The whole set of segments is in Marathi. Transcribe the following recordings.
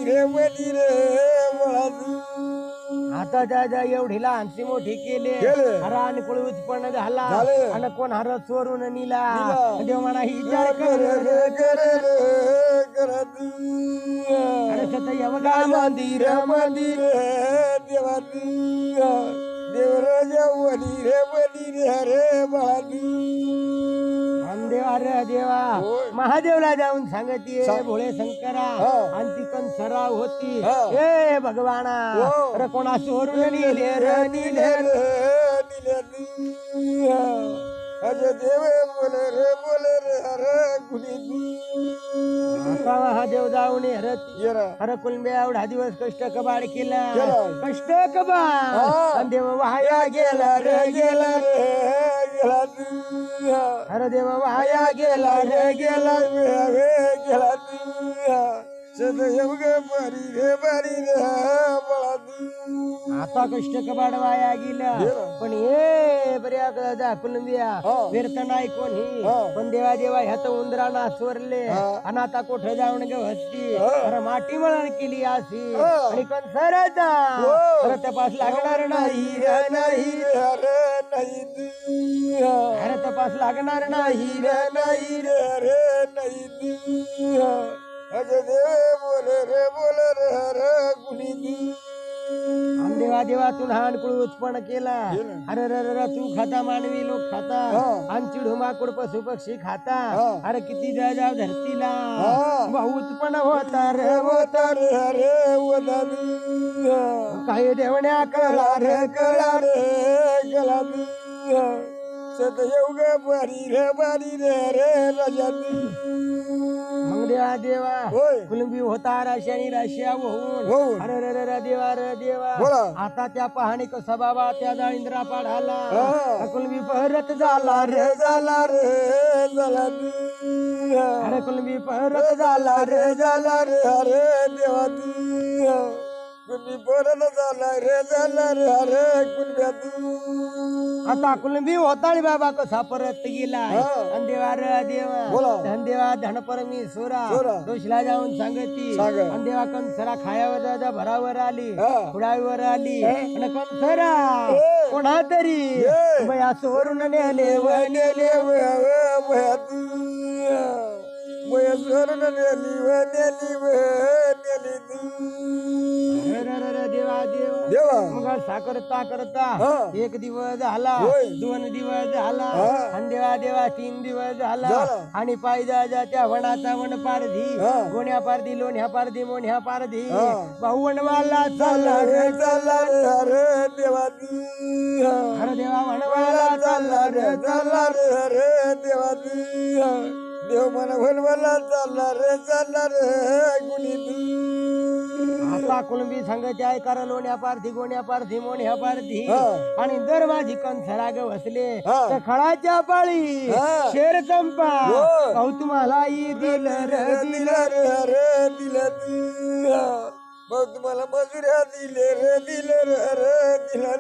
रे मनी रे वळादू आता त्या एवढी लहानशी मोठी केले केले. हरा आणि कुळ उत्पन्न झाला झाले. आणि कोण हर चोरून निला निला. देव म्हणा ही विचार कर अरे सत यवगा मंदिर मंदिर देवादू देवराजा वनी रे हरे बळादू देवा रे देवा होय. महादेवला जाऊन सांगतीये सांग. भोळे शंकरा हा. आणि ती कण सराव होती हा. ए भगवाना हो. अरे कोणा चोरून नेले रे निले अजय देव बोले रे हरे गुणी आता महादेव जाऊन हरती येरा अरे कुलबे एवढा दिवस कष्ट कबाड केला केला. कष्ट कबाड हा. आणि देव वाया गेला रे गेला गेला अरे देव वाया गेला रे गेला गेला सदैव बारी रे बळा आता कष्ट कबाड वाया गेला गेला. पण हे बऱ्या जा कुलंबिया हा. व्यर्थ नाही कोणी हा. पण देवा देवा ह्यात उंदराना चोरले हा. आणि आता कुठे जाऊन गवसती हा. अरे माती मळण केली अशी हा. आणि कोण सराचा हो. अरे तपास लागणार नाही रे नाही अरे नाही अरे तपास लागणार नाही रे नाही अरे नाही अजय देव बोले रे हरे गुणी आणि देवा देवातून हा कुळ उत्पन्न केला केला. अरे रे रे तू खाता मानवी लोक खाता हा. आणि चिडू माकुड पशु पक्षी खाता हा. अरे किती जाव धरतीला हा. बहु उत्पन्न होता रे होता रे हरे वदादू काही देवण्या कळा रे कळा रे कळा सदैव बारी रे राजा मग देवा देवा होय. कुलंबी होता राशी राशिया होऊन. होऊन अरे रे रे देवा रे देवा बोला. आता त्या पहाणी कसा बाबा त्या जाळींद्रा पाढाला हा. कुलंबी परत झाला रे झाला अरे कुलंबी परत झाला रे झाला रे हरे देवा कुणी परत झाला रे हरे कुणब्या आता कुलंबी होताळी बाबा कसा परत गेला हा. आणि देवा रे देवा बोला. धन देवा धन परमेश्वरा सोरा. दोषला जाऊन सांगती सांग. आणि देवा कंसरा खायावर दादा भरावर आली हा. खुडावर आली आणि कंसरा ए. कोणा तरी ए. बया सोरून नेले व नेले अरे रे रे देवा देवा देवा मग असा करता करता हा. एक दिवस झाला होय. 2 दिवस झाला हा. आणि देवा देवा 3 दिवस झाला झाला. आणि पायदा त्या वनाचा वन पारधी हा. गोण्या पारधी लोण्या पारधी मोन्या पारधी हा. भाऊ वनवाला चालला रे चालला रे हरे देवा अरे देवा वनवाला चालला रे चालला रे हरे देवा देव मन भनवाला चालला रे गुणी आता कुलंबी सांगायचे ऐकार लोण्या पारधी गोण्या पारधी मोन्या पारधी हा. आणि दर माझी कंसरा ग बसले हा. तर खळाच्या पाळी हा. शेर चंपा हो. भाऊ तुम्हाला दिलं रे दिलं दिला रे हरे दिला मग तुम्हाला मजुऱ्या दिले रे हरे दिला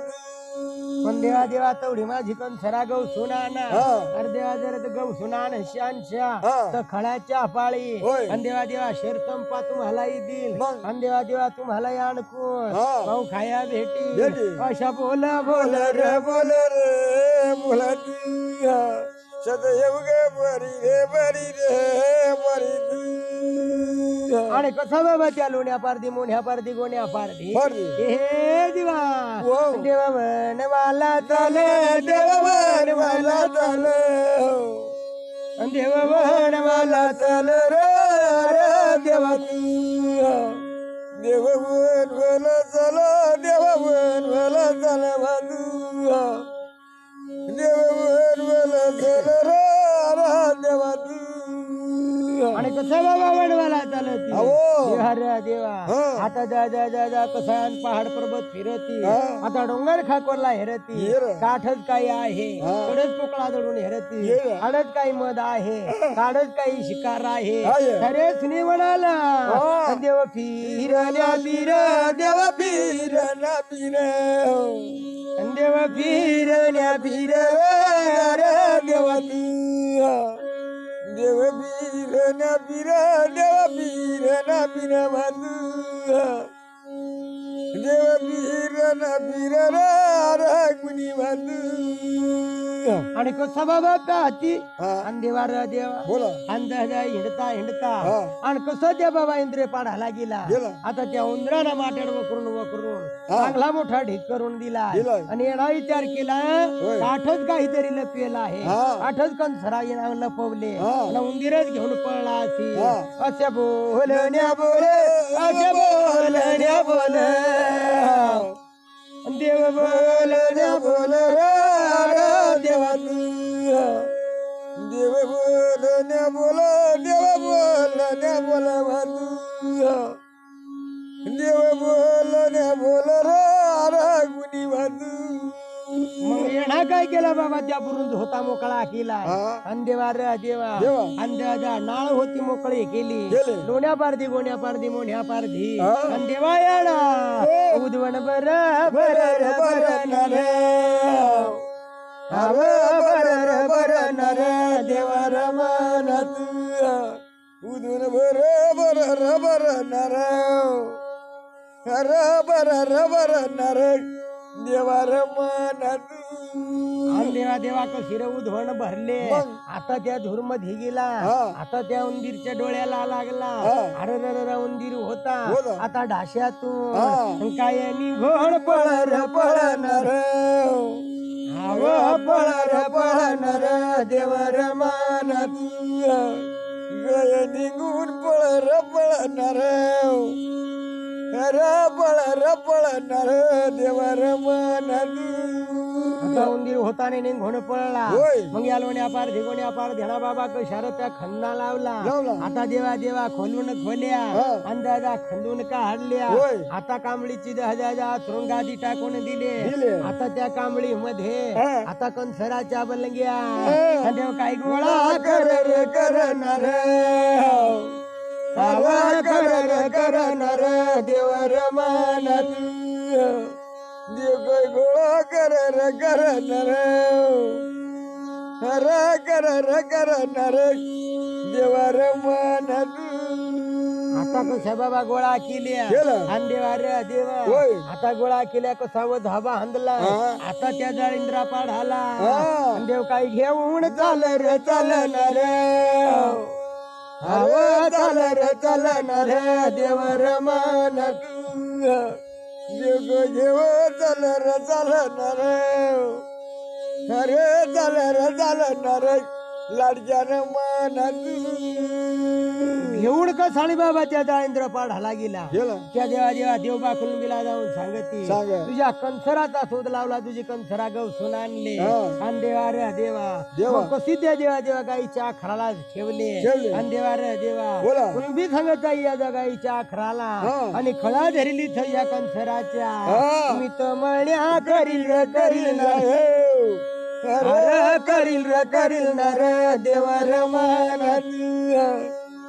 पण देवा देवा तेवढी माझी कंसरा गौ सुनाना हा. अरे देवा जर गौ सुनान शानशा हा. तर खळाच्या पाळी होय. आणि देवा देवा शेर चंपा तुम्हालाही देईल मग. आणि देवा देवा तुम्हालाही आणकून हा. भाऊ खाया भेटी. भेटी अशा बोल बोल रे बोला सदैव गे बरी आणि कसा बाबा त्या लोण्या पारधी मोन्या पारधी गोण्या पारधी पारधी. हे दिवा वाव. देवा वनवाला चाले देवा वनवाला चाले. देवा वनवाला चाल रे देवा वनवाला चला देवा वनवाला चला देवा वनवाला चला देवा आणि कसा बाबा वनवाला चालती अहो. रे देवा हा. आता जा जा जा जा कसा पहाड पर्वत फिरती हा. आता डोंगर खाकोरला हेरती हेर. काठच काही आहे हा. कडच पोकळा दडून हेरती हेर. आडच काही मध आहे काडच काही शिकार आहे आहे. खरे सुनी म्हणाला हा. देव फिरल्या फिर देवा फिरना फिर देव फिरल्या फिर देवा देव फिरना फिर देवा फिरना फिर देव बिरण बिरण कुणी बांधू आणि कसा बाबा हाती हा. आणि देवा र देवा बोला अंदाजा हिंडता हिंडता हा. आणि कसं त्या बाबा इंद्रिय पाडायला गेला गेला. आता त्या उंदराला माट्याड वकरून हा. चांगला मोठा ढीक करून दिला दिलाय. आणि येणा विचार केला होय. काठच काहीतरी लपलेला आहे हा. काठच कंसरा येणार लपवले हा. आणि उंदीरच घेऊन पळला असे हा. असे बोलण्या बोले असे बोलण्या बोल देव बोलण्या बोल रे देवा तू देव बोलण्या बोल देव बोलण्या बोल बांधू देव बोलण्या बोल कुणी बांधू मग येणा काय केला बाबा त्या बुरून होता मोकळा केला हा. आणि देवा रे देवा देवा. आणि देवा नाळ होती मोकळी केली केली. लोण्या पारधी गोण्या पारधी मोण्या पारधी हा. आणि देवा येणा हो. उद्वण बर बर बर नर बर नर देवा रमन उदून बर नर बर नर देवा रमन आणि देवा देवा कशी रे उधवण भरले मग? आता त्या धूर मध्ये गेला हा. आता त्या उंदीरच्या डोळ्याला लागला हा. अरे रे उंदीर होता होता. आता ढाश्यातून हा. काय निघोण पळणार पळणार देवर मान गय निघून पळणार पळणार देवर मन आता उंदीर होताने निघून पळला होय. मग या लोण्या पार धिगोण्या पार धेणा बाबा कशार त्या खंदा लावला लावला. आता देवा देवा खोलून खोल्या हा. अंदाजा खंदून काढल्या होय. आता कांबळीची दहजा थृंगादी टाकून दिले दिले. आता त्या कांबळी मध्ये हा. आता कंसराच्या बलंग्या हा. आणि देव काही गोळा करणार करणार देवर मानत देव गोळा करणार करणार देवर मन आता कशा बाबा गोळा केल्या केलं. आणि देवा रे देवा होय. आता गोळा केल्या कसा व धाबा हांदला हा. आता त्या जाळींद्रा पाढाला हा. आणि देव काही घेऊन चालणार चालणार देवर मानत देव देव चालणार अरे चालणार लाडक्यान मानत घेऊन का साडी बाबा त्या जाळींद्र पाढाला गेला गेला. त्या देवा देवा देव बाखून गेला जाऊन सांगती सांग. तुझ्या कंसराचा शोध लावला तुझी कंसरा गवसून आणले हा. आणि देवा रे देवा देवा. मग कशी त्या देवा देवा गाईच्या आखराला ठेवले ठेवले. आणि देवा रे देवा बोला. कुणबी सांगत आहे या गाईच्या आखराला हा. आणि खळा धरली या कंसराच्या हा. मी तर मळ्या करील ना करील ना रे देवा रे मानत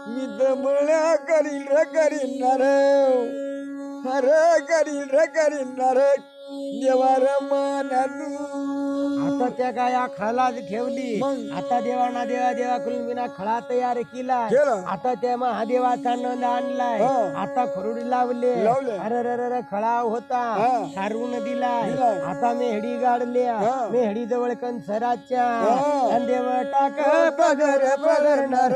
मी दमळ्या करील करील देवार मानू आता त्या काय खळा ठेवली मग? आता देवाना देवा देवा कुलमीना खळा तयार केला केला. आता त्या महादेवाचा नंद आणलाय हा. आता खरुडी लावले लावले. अरे खळा होता हा. सारून दिलाय दिलाय. आता मेहडी गाडल्या हा. मेहडी जवळ कंसराच्या हा. आणि देव टाक पगरणार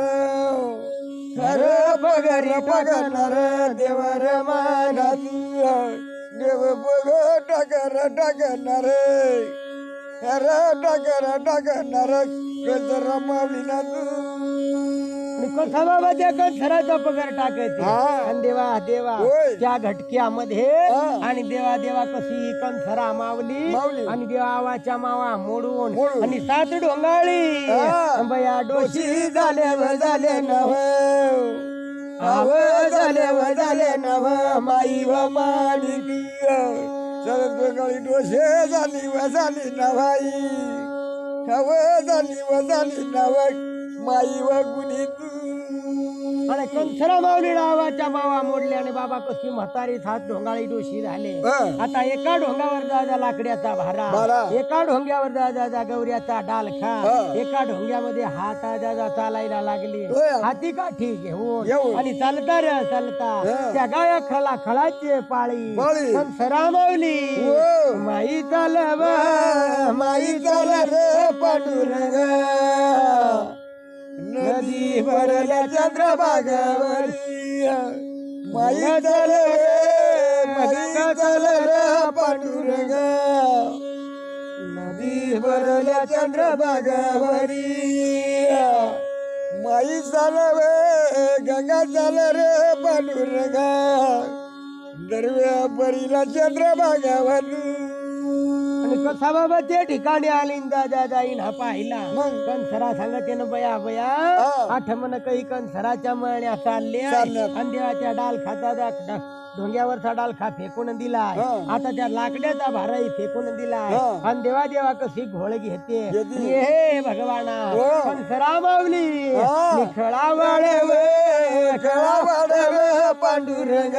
पगरणार देवर मानत देव बघ टाकणार टाकणार कजर मावली ना कसा बाबा त्या कंसराचा पगार टाकायचे हा. आणि देवा देवा होय. त्या घटक्यामध्ये हा. आणि देवा देवा कशी कंसरा मावली मावली. आणि देवा आवाच्या मावा मोडून मोडून. आणि 7 डोंगाळी हा. बया डोशी झाले नव झाले नव माई व मालिकी सरस्वती डोसे झाली नवाई झाली नवाई माई व गुणी तू आणि कंसरा माऊली नावाच्या बावा मोडल्याने बाबा कशी म्हातारीत हात ढोंगाळी डोशी झाले. आता एका ढोंगावर दादा लाकड्याचा भारा, एका ढोंग्यावर दादा गौऱ्याचा डालखा, एका ढोंग्यामध्ये हात दादा चालायला लागले. हाती काठी घेऊन आणि चालता रे चालता त्या गाया खळा खळाचे पाळी कंसरा माऊली माई चालव माई चाल रे पांडुरंग नदी भरल्या चंद्रभागावरी माई चाल रे माई चाल रे पांडुरंग नदी भरल्या चंद्रभागावरी माई चालवे गंगा चाल रे पांडुरंग दरव्या परीला चंद्रभागावर. आणि कसा बाबा ते ठिकाणी आली दादा जाईन हा पाहिला. कंसरा सांगते ना बया बया आठमन काही कंसराच्या मळण्या चालल्या आणि देवाच्या डाल खाता ढोंग्यावरचा डालखा फेकून दिलाय. आता त्या लाकड्याचा भाराही फेकून दिलाय आणि देवा देवा कशी घोळ घेते. हे भगवाना कंसरा माऊली खळा वाढवे खळा वाढवे पांडुरंग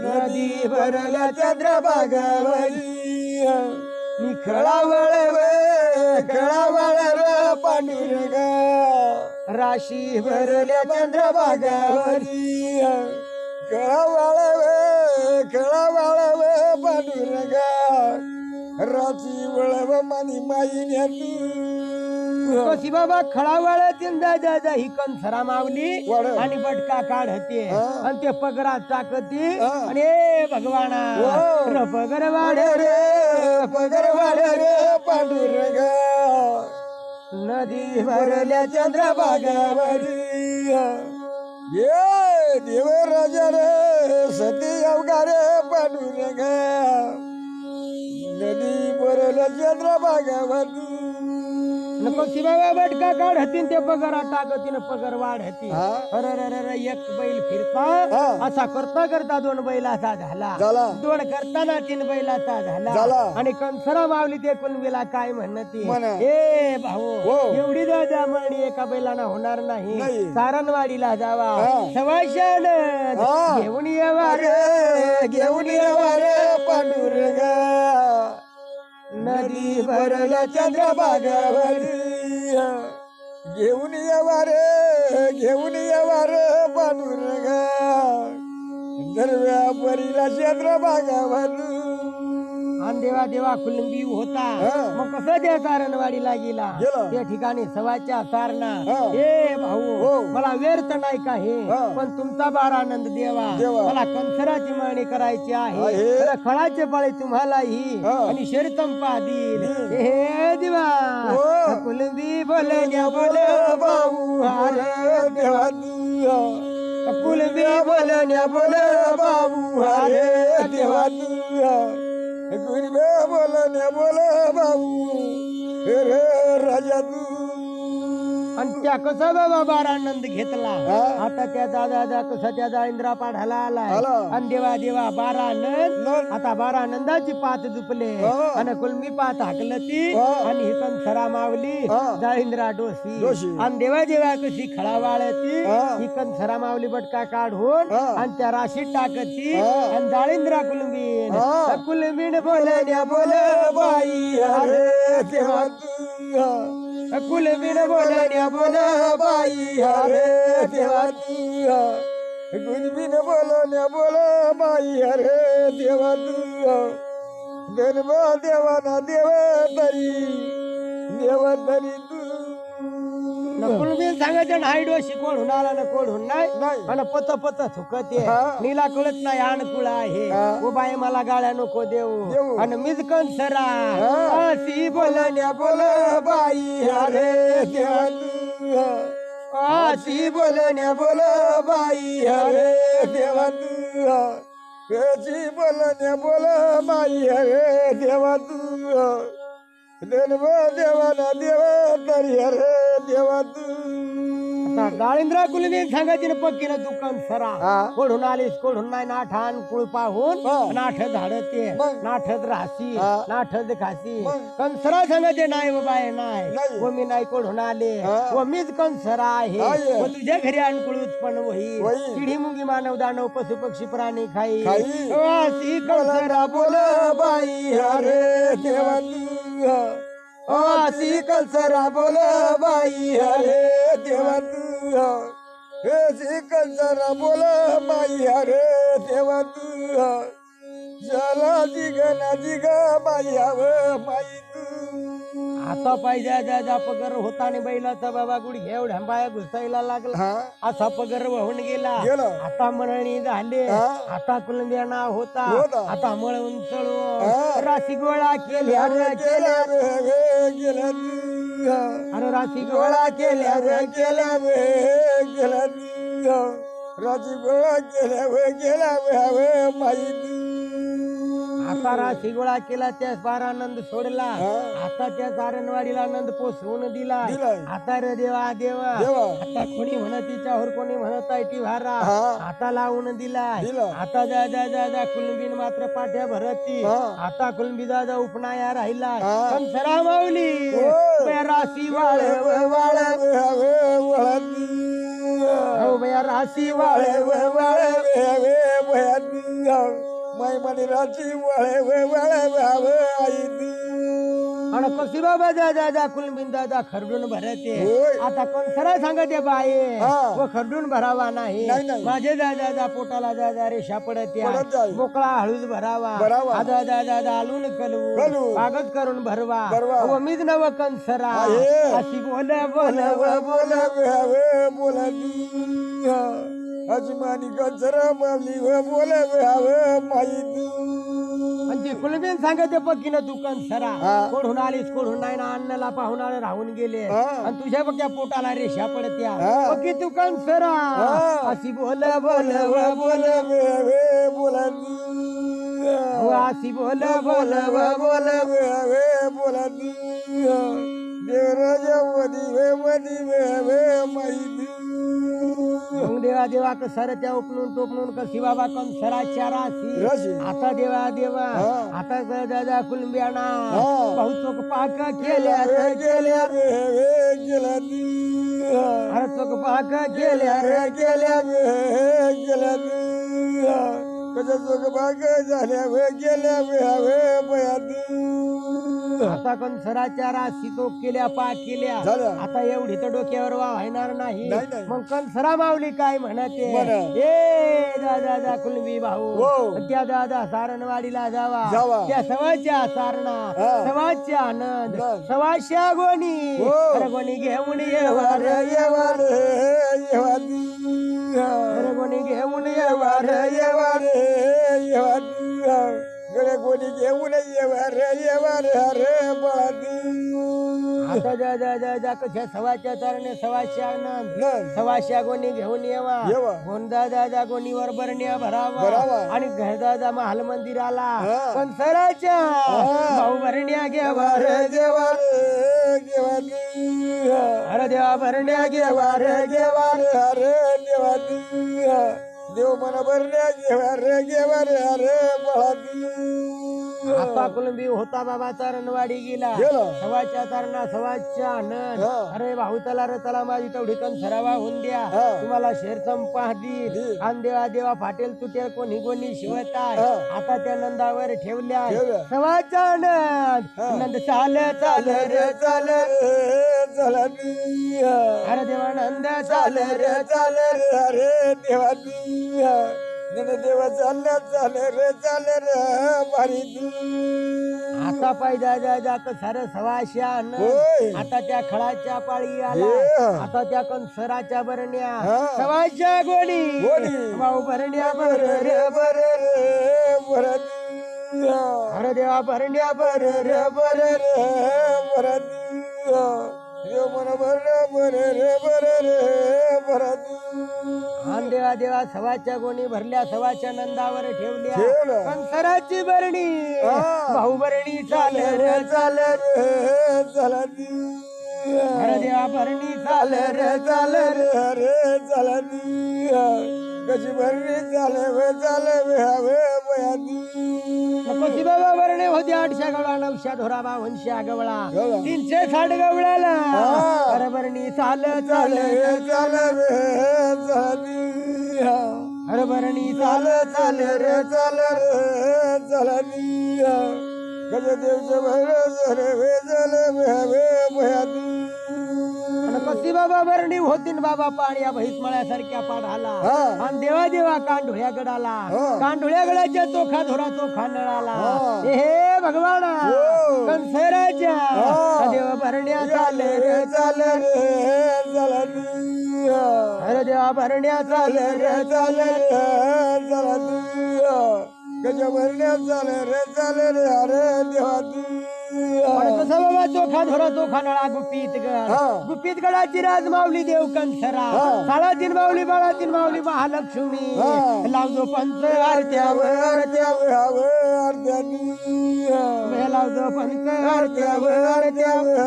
नदी भरल्या चंद्रभागावरी खळा वळवे खळा वळवे पांडुरंग राशी भरल्या चंद्रभागावरी खळा वाळवे पांडुरंग राशी वळव मानी माई कशी बाबा खळा वळतीन दादा ही कंसरा माऊली आणि बटका काढते आणि ते पगरात टाकते आणि भगवाना पगर वाढ रे पगर वाढ रे पांडुरंग नदी भरल्या चंद्रभागावरी ये देव राजा रे सती अवघा रे पांडुरंग नदी भरल्या चंद्रभागावरी कशी बाबा बटका काढतीन ते पगार टाकतीन पगार वाढती. अरे एक बैल फिरता असा करता करता दोन बैलाचा झाला दोन करताना तीन बैलाचा झाला आणि कंसरा माऊली ते कुणबीला काय म्हणती हे भाऊ एवढी दादा म्हणी एका बैलाना होणार नाही सारणवाडीला जावा सवाशान घेऊन येवा रे घेऊन येवा रे पांडुरंग नदी भरल्या चंद्रभागावरी घेऊन येवा रे पांडुरंग दरव्या परीला चंद्रभागावर. आणि देवा देवा कुलंबी होता मग कसं त्या सारणवाडीला गेला त्या ठिकाणी सवाच्या सारणा हे भाऊ मला व्यर्थ नाही का हे पण तुमचा बारानंद देवा मला कंसराची मागणी करायची आहे खळाचे पाळे तुम्हालाही आणि शरीतंपा देईल हे देवा कुलंबी बोलण्या बोल भाऊ अरे देवा कुलंबी बोलण्या बोल भाऊ अरे देवा गुरबे बोलण्या बोल भाऊ रे राजा तू. आणि त्या कसा बाबा बारानंद घेतला आता त्या दादा कसा त्या जाळींद्रा पाढाला आलाय आणि देवा देवा बारानंद आता बारानंदाची पात दुपले आणि कुलमी पात हाकलती आणि ही कंसरा मावली जाळींद्रा डोसी आणि देवा देवा कशी खळा वाळती ही कंसरा मावली बटका काढून आणि त्या राशीत टाकती आणि जाळींद्रा कुलंबीन कुलंबीन बोलण्या बोल बाई अरे देवा कुलबीन बोलण्या बोल बाई अरे देवा कुलबीन बोलण्या बोल बाई अरे देवा देवा देवाना देवा तरी कुलबीन सांगायचं नाही डोशी कोण होणार ना कोण होणार आणि पत पत थुकते नीला कळत नाही अनुकूळ आहे उभाय मला गाळ्या नको देऊ आणि मीच कंसरा अशी बोलण्या बोल बाई अरे देवा अशी बोलण्या बोल बाई अरे देवा अशी बोलण्या बोल बाई अरे देवा देवा देवाना देवा तरी अरे देवा आता डाळिंद्रा कुलबी सांगायची ना पक्कीनं दुकान सरा हा. कोढून आलीस कोढून नाही नाठान कुळ पाहून हा. नाठ झाड ते मग? नाठत राशी हा. नाठत खासी मग? कंसरा सांगायचे नाही बाबा हे नाही. नाही व मी नाही कोढून आले हा. व मीच कंसरा आहे आहे. व तुझ्या घरी आणकुळ उत्पन्न होईल होईल. चिडी मुंगी मानव दानव पशु पक्षी प्राणी खाई खाई. वासी कंसरा बोल बाई अरे देवा तू वासी कंसरा बोल बाई अरे देवा तू हे कंसरा बोल बाई अरे देवा तू जला जिगना जिग बाई हव बाई तू आता पाहिजे जा पगर होता आणि बैलाचा बाबा गुड घेऊ ढंबाया घुसायला लागला हा असा पगर वाहून गेला गेला. आता मळणी झाले हा. आता कुलंबियाना होता होता. आता मळून हा. चळून राशी गोळा केल्या रे केल्या गेला तू अरे राशी गोळा केल्या रे गेला गेला तू राजी गोळा गेला माई तू आता राशी गोळा केला त्यास बारा आनंद सोडला हा. आता त्या सारणवाडीला आनंद पोचवून दिला दिलाय. आता रे देवा देवा देवा. आता कोणी म्हणत तिच्यावर कोणी म्हणत आहे ती भारा हा. आता लावून दिला दिला. आता जा जा जा जा कुलंबीन मात्र पाठ्या भरती हा. आता कुलंबी जा उपनाया राहिला हा. कंसरा माऊली होय. बया राशी वाळ वाळ हो बया राशी वाळ वाळ माई म्हणे राची वळे आई आणि कशी बाबा जा जा जा कुलंबीन दादा खरडून भरते होय. आता कंसरा सांगते बाये हा. व खरडून भरावा नाही नाही, नाही. माझे जा जा जा पोटाला जा जा रेषा पडत पडत जाईल. मोकळा हळूच भरावा भरावा. आजा जा जा जा आलून कलवू कलवू. कागद करून भरवा भरवा. व मीच नव कंसरा आहे. अशी बोल बोल बोला अजमानी गजरा मावली बोला माई आणि ते कुलबीन सांगते पक्कीनं तू कंसरा हा. कोढून आलीस कोढून नाही ना अन्नाला पाहून आले राहून गेले हा. आणि तुझ्या बघ्या पोटाला रेषा पडत्या हा. पक्की तू कंसरा हा. अशी बोल बोल बोल बोला अशी बोल बोल बोला देवराजा माहिती मग देवा देवा सर त्या उपनून टोपणून कशी बाबा कंसराच्या राशी. राशी आता देवा देवा हा. आता दादा कुलंबियाना हा. बहुचोक पाक केल्या रे केल्या गेला अरे चोक पाक केल्या रे गेल्या कशा चोख भाग झाल्या गेल्या आता कंसराच्या राशी चोक केल्या पाक केल्या झाल्या. आता एवढी तर डोक्यावर वाहणार नाही नाही, नाही. मग कंसरा माऊली काय म्हणते म्हणा. ए दादा कुलबी भाऊ हो. त्या दादा सारणवाडीला जावा जावा. त्या सवाच्या सारणा हा. सवाच्या आनंद आनंद. सवाशा गोणी हो. अरे गोणी घेऊन येवा रे येवा अरे गोणी घेऊन येवा रे येवा गळे कोणी घेऊन आता जा जा जा जा कशा सवाच्या तरणे सवाशा आनंद आनंद. सवाशा गोणी घेऊन येवा येवा. गोंदा दादा गोणीवर बरण्या भरावा भरावा. आणि घरदादा महाल मंदिराला हा. कंसराच्या हा. भाऊ बरण्या घेवा रे अरे देवा बरण्या घेवा रे देव मला भरण्या घेवा रे आता कुलंबी होता बाबा तरणवाडी गेला गेला. सवाच्या तरणा सवाच्या आनंद हा. अरे भाऊ तला रे तला माझी तेवढी कंसरा वाहून द्या हा. तुम्हाला शेर संपा देईल देईल. आणि देवा देवा फाटेल तुटेल कोणी कोणी शिवत आहे हा. आता त्या नंदावर ठेवल्या ठेवल्या. सवाच्या आनंद हा. नंद चाल चाल रे चाल चला अरे देवा नंद चाल रे अरे देवा देवा चालले रे भारी आता पाहिजे जा जा सार सवाशा आनंद होय. आता त्या खळाच्या पाळी आला ये. आता त्या कंसराच्या बरण्या हा. सवाशा गोणी गोणी. भाऊ बरण्या बर रे अरे देवा बरण्या बर रे देव मला आणि देवा देवा सवाच्या गोणी भरल्या सवाच्या नंदावर ठेवल्या ठेवलं. कंसराची बरणी हा. भाऊ बरणी चाल रे चला अरे देवा भरणी चाल रे चाल रे अरे चालनी कशी भरणी चाले वे चाले वे हवे बयानी कशी बाबा भरणे होते 800 गवळा 900 धोराबा 100 गवळा 360 गवळाला अरे भरणी चाल चाल रे चाले रे चालनी अरे भरणी चाल चाल रे चाले रे चालनी कसे देवचे भर वे चाले वे हवे बयानी कशी बाबा भरणी होतीन बाबा पाण्या भैस मळ्यासारख्या पाढाला आणि देवा देवा कांढोळ्या गडाला कांढोळ्या गडाच्या चोखा धोरा चोखा नळाला हे भगवाना कंसराच्या देवा भरण्या चाले रे चाले रे चालनी अरे देवा भरण्या चाले रे चाले चालनी कशा भरण्या चाले रे अरे देवा कसं बाबा चोखा धोरा चोखा नळा गुपित गडाची राज माऊली देव कंसरा साळातीन माऊली बाळातीन माऊली महालक्ष्मी लावजो पंच आरत्यावर लावजो पंच आरत्यावर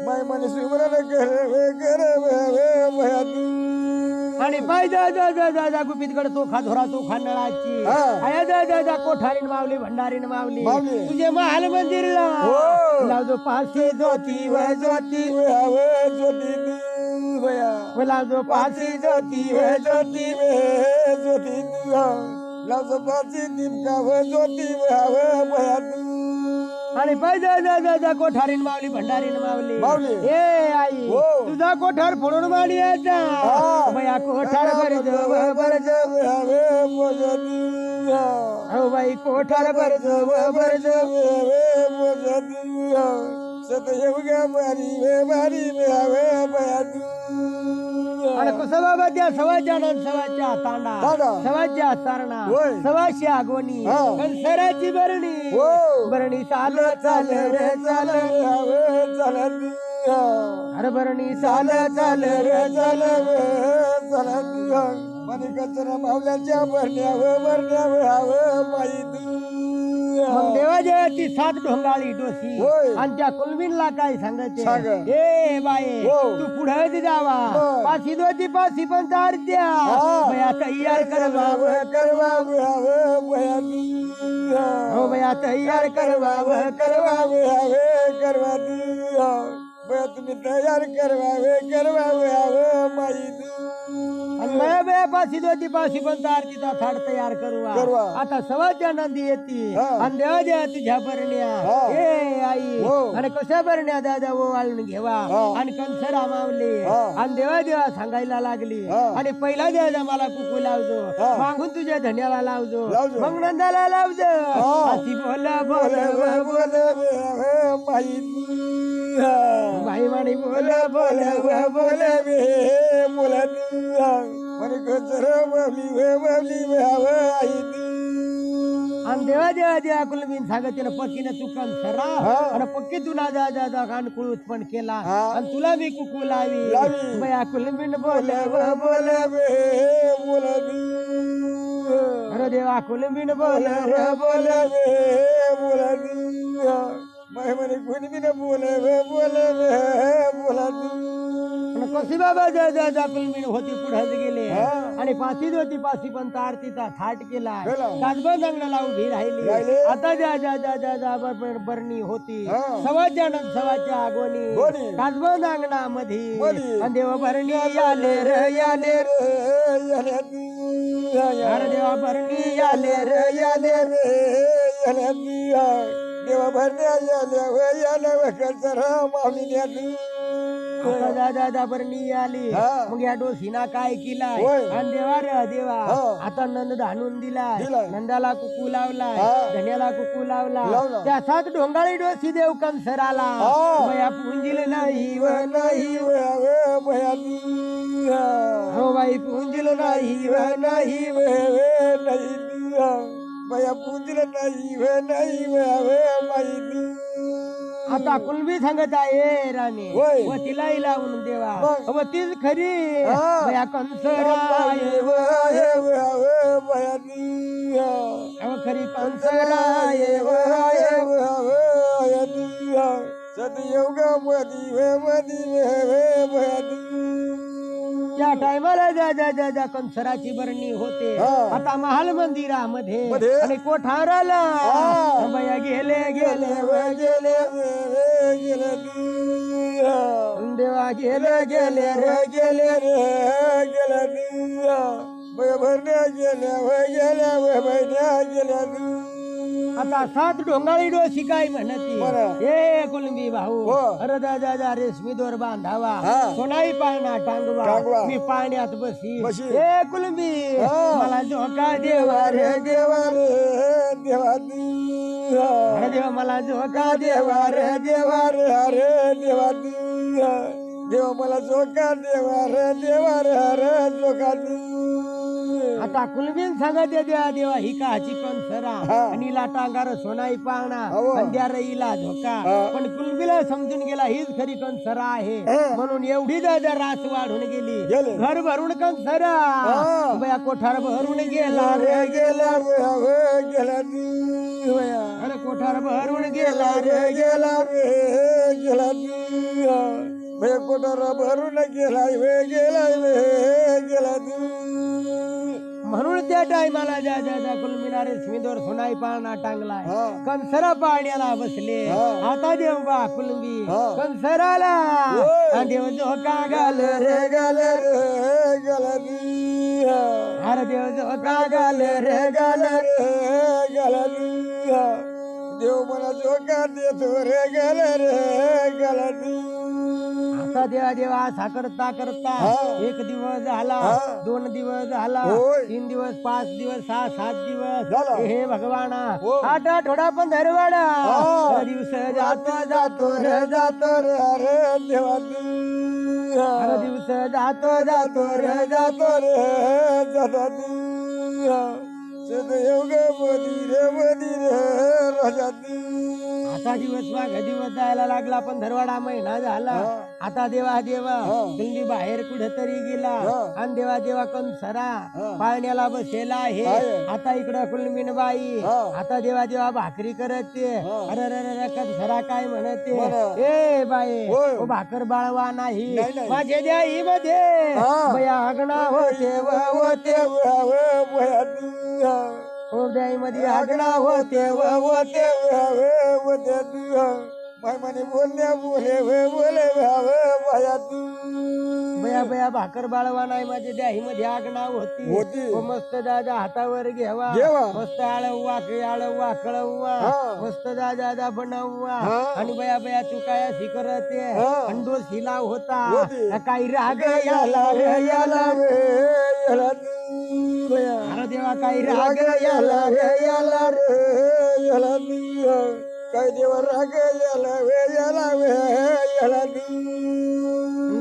माय मन शिवरण आणि पाहिजे गुपितगड चोखा धोरा चोखा नळाची आया कोठारीन मावली भंडारीन मावली तुझे महाल मंदिर लावजो पाशी ज्योती व ज्योती लावजो पाशी ज्योती व ज्योती लावजो पाशी निमका व ज्योती आणि पाहिजे कोठारीन मावली भंडारीन मावली हे आई तुझा कोठार फोडून माडी यायचा बया कोठार भरज भरज हो बाई कोठार भरज भरज सत येऊया मारी आणि कसं बाबा त्या सवाच्या सवाच्या तांडा सवाच्या सारणा सवाशी आगवणी कंसराची भरणी चाल चाल रे चाल अरे भरणी चाल चाल रे चाल मनी कचरा मावल्याच्या भरण्या माहिती मग देवाच्या ती 7 ढोंगाळी डोसी आणि त्या कुलबीनला काय सांगायचे ए बाये तू पुढे जावा पाशी दोती पाशी पण तार द्या बया तयार करवा हो बया तयार करवा तुम्ही तयार माहिती बया पाशी दोती पाशी पण तार तिचा थाट तयार करवा आता सवाच्या नंदी येते आणि देवा तुझ्या भरण्या ए आई आणि कशा भरण्या दादा वाळून घेवा आणि कंसरा मावले आणि देवा सांगायला लागली आणि पहिला देवा मला कुकू लावजो मागून तुझ्या धन्याला लावजो मग नंदाला लावजो अशी बोल बाई म्हणे बोल आणि देवा कुलबीन सांगत पक्कीने तू कंसरा आणि पक्की तुला जा कानकुळूच पण केला आणि तुला मी कुकू लावी बया कुलबीन बोल अरे देवा कुलबीन बोल कशी बाबा जा कुलबीन होती पुढे गेले आणि पाशी होती पाशी पण आरतीचा थाट केला काजबा जंगलाला उभी राहिली आता जा बरणी होती सवाच्या आगोनी काजबा अंगणामध्ये आणि देवा भरणी याले अरे देवा भरणी याले देवा भरण्या कंसरा माऊली दादा भरणी आली मग या डोसीना काय केला आणि देवा आता नंद धानून दिला नंदाला कुकू लावला धन्याला कुकू लावला त्या 7 ढोंगाळी डोसी देव कंसराला बया पुंजिल नाही हो बाई पुंजिल नाही बया पुंजिल नाही माहिती आता कुलबी सांगत आहे राणे व तिलाही लावून देवा व तीच खरी बया कंसरा खरी कंसरा सत येऊगा जा कंसराची बरणी होते हा. आता महाल मंदिरामध्ये मध्ये. आणि कोठाराला हा. बया गेले गेले गेले गेले देवा गेले गेले रे गेले गेले भरण्या गेल्या भरण्या गेल्या आता सात डोंगाळी डोशी काय म्हणती बरं. हे कुलंबी भाऊ हो. अरे दादा रेशमी दोर बांधावा हा. सोनाई पाळणा टांगवा. टांगवा मी पाण्यात बसी बसी. हे कुलंबी हा. मला झोका देवा रे देवा रे देवा अरे देवा मला झोका देवा रे देवा रे अरे देवा देव मला झोका देवा रे अरे झोका आता कुलबीन सांगत देवा देवा ही काची कंसरा हा. आणि टांगार सोनाई पाळणा हो. अंध्या रईला धोका हा. पण कुलबीला समजून गेला हीच खरी कंसरा आहे हा. म्हणून एवढी दादा रास वाढून गेली गेले. घर भरून कंसरा हा. बया कोठार भरून गेला रे गेला गेला अरे कोठार भरून गेला रे गेला गेला कोटारा भरून गेला गेला म्हणून त्या टायमाला ज्या ज्या कुलमिना रेशमीदोर सोनाई पाळणा टांगलाय हा. कंसरा पाळण्याला बसले हा. आता देव बा कुलंबी हा. कंसराला होय. आणि देव झोका घाल रे गेला गेला अरे देव झोका घाल रे गेला देव मला झोका देतो रे गेला आता देवा देवा असा करता करता हा. एक दिवस झाला हा. 2 दिवस झाला होय. 3 दिवस 5 दिवस 6 7 दिवस झाला. हे भगवाना हो. 8 आठवडा पण धरवाडा हा. दिवस जातो रे अरे देवा अरे दिवस जातो रे जाता सदयोग मधी रे राजा आता दिवस माग दिवस जायला लागला पण धरवाडा महिना झाला हा. आता देवा देवा हा. कुलबी बाहेर कुठेतरी गेला हा. आणि देवा देवा कंसरा हा. पाळण्याला बसेला आहे आहे. आता इकडं कुलमीन बाई हा. आता देवा देवा भाकरी करते हा. अरे कंसरा काय म्हणते बरं. ए बाई होय. ओ भाकर बाळवा नाही नाही, नाही. माझ्या द्याई मध्ये हा. बया आगणा होते होते ओ द्याई मध्ये आगणा होते म्हणे बोले बया बया भाकर बाळवा नाही माझ्या द्याही मध्ये आगणा होती. होती ओ मस्त दादा हातावर घ्यावा घेवा. मस्त आळवा कळवा हा. मस्त दादा बनवा हा. आणि बया बया तू काय अशी करते हा. अंडो शिला होता होती. काही राग याला याला अरे देवा काही राग याला याला याला काय देवा राग याला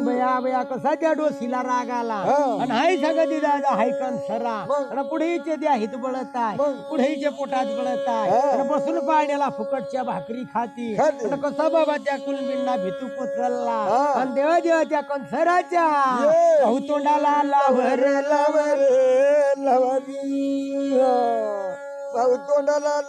बया बया कसा त्या डोसीला राग आला हा. आणि हाय सांगत दादा हाय कंसरा मग? आणि पुढेचे द्या हित बळत आहे मग? पुढेचे पोटात बळत आहे हा. आणि बसून पाण्याला फुकटच्या भाकरी खाती खाती. आणि कसा बाबा त्या कुलबींना भीतू कोसळला हा. आणि देवा देवा त्या कंसराच्या ये. भाऊ तोंडाला लावर भाऊ तोंडाला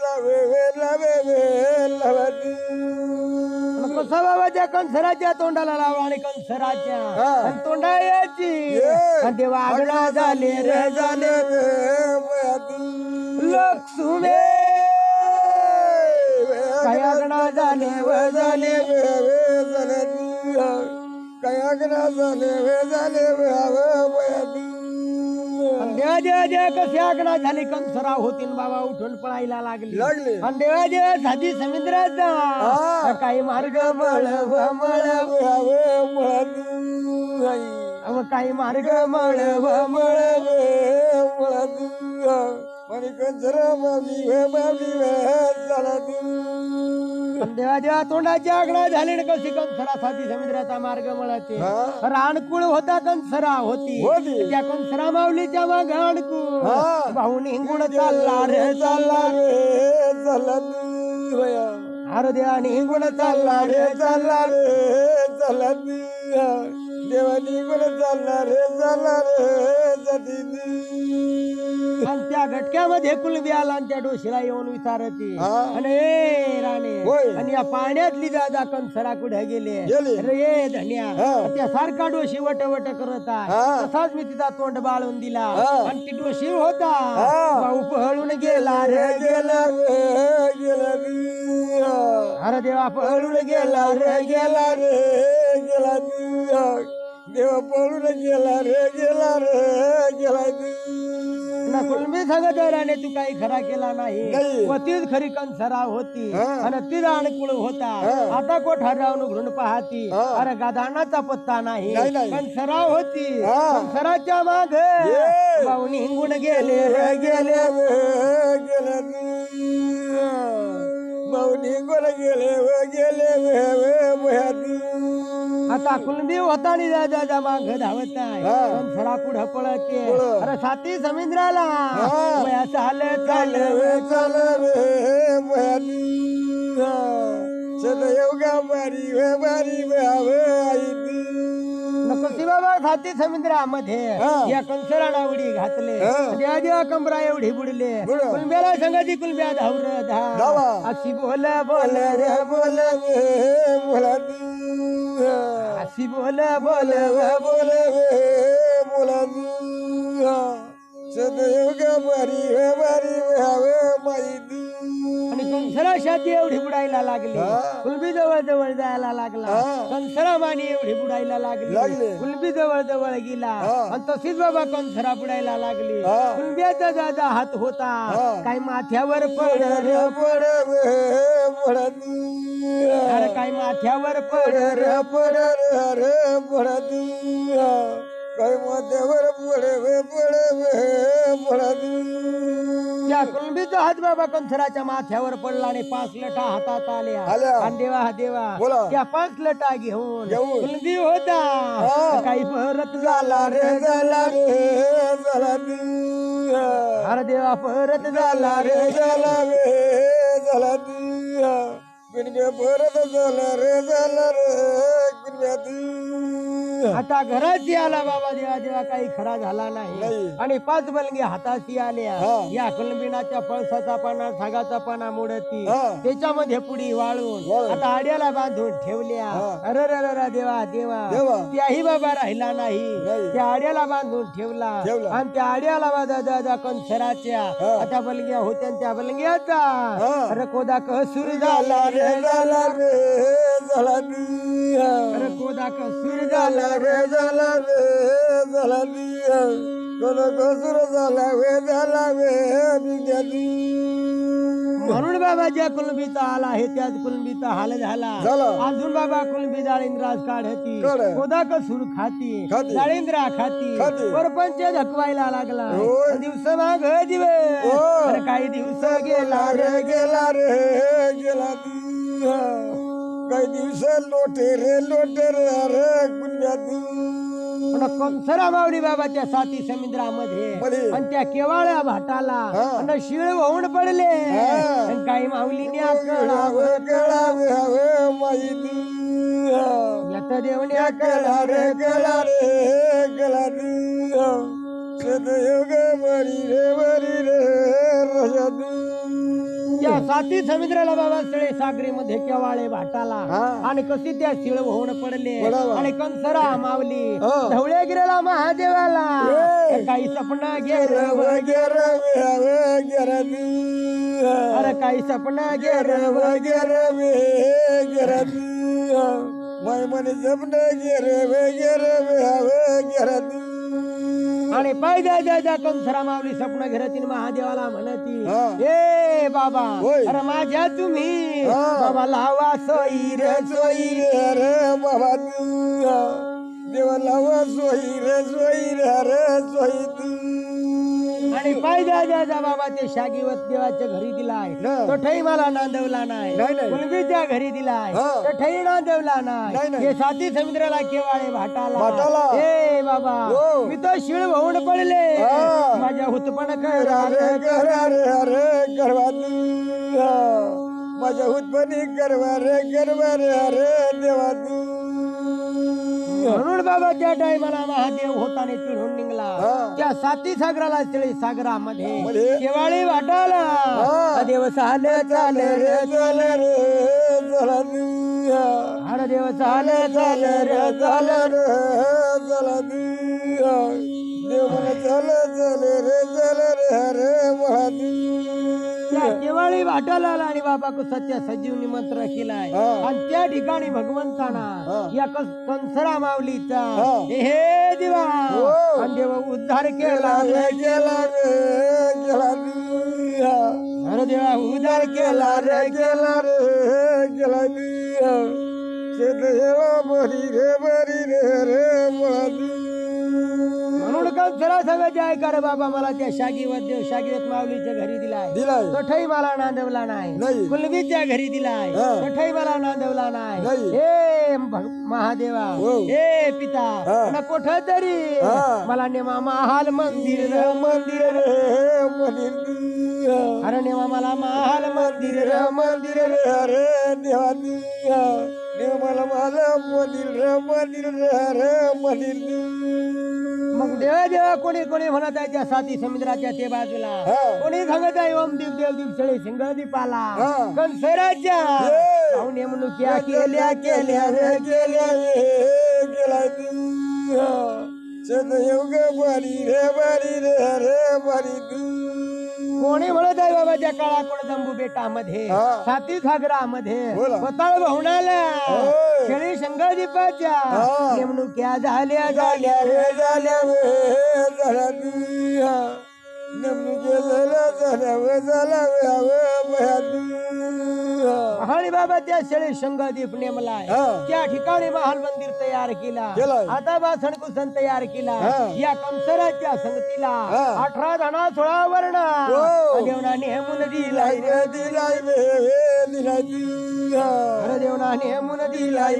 कसा बाबा त्या कंसराच्या तोंडाला लावा आणि कंसराच्या हा. आणि तोंडाची ये. आणि देवा आगळा झाले रे झाले लक्ष्मी काय आगणा झाले व झाले आणि देवा देवा देवा कसे आगणा झाले कंसरा होतीन बाबा उठून पळायला लागली लागले. आणि देवा देवा साधी समुद्राचा हा. काही मार्ग मळ काही मार्ग मळ देवा देवा तोंडाची आगणा झाली ना कशी कंसरा साधी समुद्राचा मार्ग मळते हा. रानकुळ होता कंसरा होती होती. त्या कंसरा माऊलीच्या माग अडकून हा. भाऊ हिंगून चालला रे अरे देवा हिंगून चालला रे देवानी कोण चालणार रे आणि त्या घटक्यामध्ये कुलबी आला आणि त्या डोशीला येऊन विचारते हा. आणि ए राणे होय. आणि या पाण्यातली दादा कंसरा कुठे गेले गेले. अरे ए धन्या हा. त्या सारखा डोशी वट वट करत आहे हा. तसाच मी तिचा तोंड बाळून दिला हा. आणि ती डोशी होता हा. भाऊ पहळून गेला रे गेला गेला अरे देवा पहळून गेला रे गेला गेला देवा पळून गेला रे गेला ना कुलबी सांगत राणे तू काही खरा केला नाही नाही. व तीच खरी कंसरा होती हा. आणि ती राणकुळ होता हा. आता कोठा राहून घरून पाहती हा. अरे गादानाचा पत्ता नाही नाही, नाही. कंसरा होती हा. कंसराच्या माग ये. भाऊन हिंगून गेले रे गेले गेला माऊनी कोण गेले आता कुलबी होता आणि दादा माग धावत आहे हा. कंसरा पुढं पळते पळत. अरे साती समुद्राला हा. वया चालत सदयोगा बारी नको बाबा साती समुद्रामध्ये हा. या कंसराला उडी घातले हा. त्या देवा कंबरा एवढी बुडले बुडलं. कुलब्याला संगाती कुलब्या धावर धावा. अशी बोल बोल रे बोल अशी बोल बोल सदयोगा बारी आणि कंसरा शाती एवढी बुडायला लागली हा. कुलबी जवळ जवळ जायला लागला हा. कंसरा मानी एवढी बुडायला लागली लागली. कुलबी जवळ जवळ गेला हा. आणि तशीच बाबा कंसरा बुडायला लागली हा. कुलब्याचा दादा हात होता हा. काय माथ्यावर पड रे अरे काय माथ्यावर पड रे काय माथ्यावर त्या कुलबीचा हात बाबा कंसराच्या माथ्यावर पडला आणि 5 लटा हातात आल्या आल्या. आणि देवा देवा बोला. त्या 5 लटा घेऊन घेऊन. कुलबी होता हा. काही परत झाला रे झाला अरे देवा परत झाला रे झाला परत झाला आता घराची आला बाबा देवा देवा काही खरा झाला नाही नाही. आणि 5 बलंगी हाताशी आल्या हा. या कुलबिनाच्या पळसाचा पाना सागाचा पाना मोडती हा. त्याच्यामध्ये पुडी वाळून वाळून. आता आड्याला बांधून ठेवल्या हा. अरे देवा देवा देवा. त्याही बाबा राहिला नाही नाही. त्या आड्याला बांधून ठेवला ठेवला. आणि त्या आड्याला दादा कंसराच्या हा. आता बलग्या होत्या आणि त्या बलग्याचा हा. अरे कोदा कसूर झाला रे अरे कोदा कसूर झाला म्हणून बाबा ज्या कुलबीचा आला आहे त्याच कुलबीचा हाल झाला अजून बाबा कुलबी जाळींद्रास काढती कोदा कसूर खाती जाळींद्रा खाती परपंच धकवायला लागला दिवस माग दिवस अरे काही दिवस गेला काही दिवस लोटे रे कंसरा मावली बाबाच्या साती समुद्रामध्ये आणि त्या केवाळ्या भाटाला आणि शिळ वाहून पडले आणि काही माऊलीने येत देवण्या त्या साती समुद्राला बाबा सळे सागरीमध्ये केवाळे भाटाला आणि कशी त्या शिळ होऊन पडले आणि कंसरा मावली ढवळे गिरेला महादेवाला काही सपना गेर अरे काही सपना गेर म्हणे सपन आणि पायदा कंसरा मावली स्वप्न घेरतीन महादेवाला म्हणती ए बाबा अरे माझ्या तुम्ही बाबा लावा सोयी रे बाबा देवा लावा सोयी रे आणि पायदा बाबा ते शागीवत देवाच्या घरी दिलाय तो ठई मला नांदवला नाही कुलबीच्या घरी दिलाय तो ठई नांदवला नाही हे साती समुद्राला केवाळे भाटाला ए बाबा मी तो शिळ होऊन पडले माझ्या हुतपण माझ्या हुतपणी करवा रे देवा म्हणून बाबा त्या टायमाला महादेव होताने पिढून निघला त्या साती सागराला तळे सागरामध्ये केवाळी वाटाला देव चाले चाले रे चाले रे चला दिया हर देव चाले चाले रे चाले रे चला दिया देव मला चाले चाले रे चले रे रे महादेव त्या केवाळी वाटाला आला आणि बाबा को सत्य सजीवनी मंत्र केलाय आणि त्या ठिकाणी भगवंताना या कंसरा माऊलीचा हे देवा आणि देव उद्धार केला रे केला रे केला दिया अरे देवा उद्धार केला रे केला रे केला दिया शेतवा बरी रे रे महादेव म्हणून कंसरा सगळं जय कर बाबा मला त्या शागीवत शागीवत माऊलीच्या घरी दिलाय तठही मला नांदवला नाही कुलबीच्या घरी दिलाय तठही मला नांदवला नाही हे महादेवा हे पिता न कुठ तरी मला नेमा महाल मंदिर मंदिर अरे नेमा मला महाल मंदिर मंदिर रे देवा दिया मला माझा मंदिर रे मंदिर मग देवा देवा कोणी कोणी म्हणत आहे त्या साती समुद्राच्या ते बाजूला कोणी सांगत आहे ओम दीप देव दीप सळे सिंग दीपाला कंसराच्या नेमणुक्या केल्या केल्या गेला सदयोग बारी रे बारी कोणी म्हणत आहे बाबाच्या काळा कोण जंबू बेटामध्ये साती सागरामध्ये पताळ बहुणाला शेळी शंकरदीपाच्या नेमणुक्या झाल्या महाळी बाबा त्या शेळी शंकरदीप नेमलाय त्या ठिकाणी महाल मंदिर तयार केला आता बासणकुसन तयार केला या कंसराच्या संगतीला 18 धना 16 वर्ण देवना नेमून दिलाय देवना नेमून दिलाय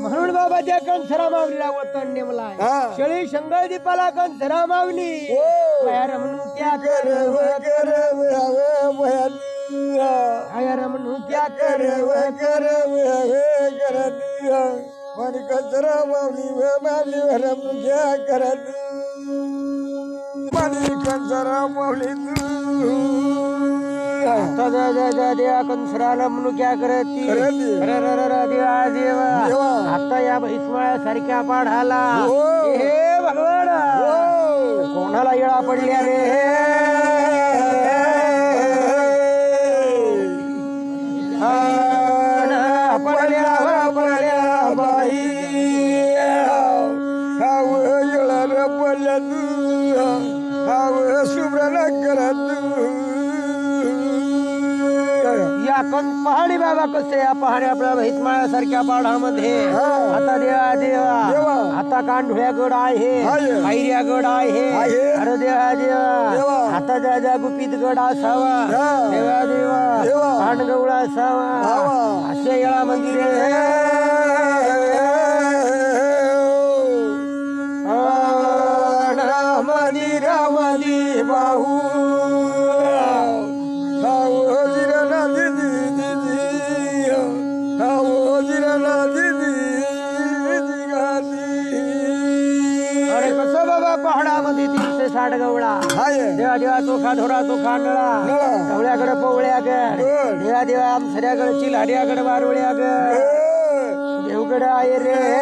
म्हणून बाबाच्या कंसरा माऊलीला वतन नेमलाय शेळी शंकरदीपाला कंसरा माऊली रमणू क्या कर रमणू क्या कर कंसरा माऊली रमणू क्या करत कंसरा माऊली देवा कंसराला म्हणून क्या करती देवा देवा आता या भैसमाळ्या सारख्या पाढाला हे भगवान कोणाला येळा पडल्या रे पडल्या बाई येळा पडल्या तू शुभ्र करत या पहाडी बाबा कसे या पहाडी आपल्या भैसमाळ्या सारख्या पाढामध्ये आता देवा देवा आता कांढुळ्या गड आहे हैऱ्या गड आहे अरे देवा देवा आता ज्या ज्या गुपित गड असावा देवा देवा पांडगवळा असावा असे येळा मंदिर मंदिर बाहू पहाडामध्ये 360 गवळा देवा देवा चोखा धोरा चोखा नळा ढवळ्याकडे पोवळ्याकड देवा देवा आमसऱ्याकडे चिल्हाड्याकडे वारुळ्याकड देवकडे आहे रे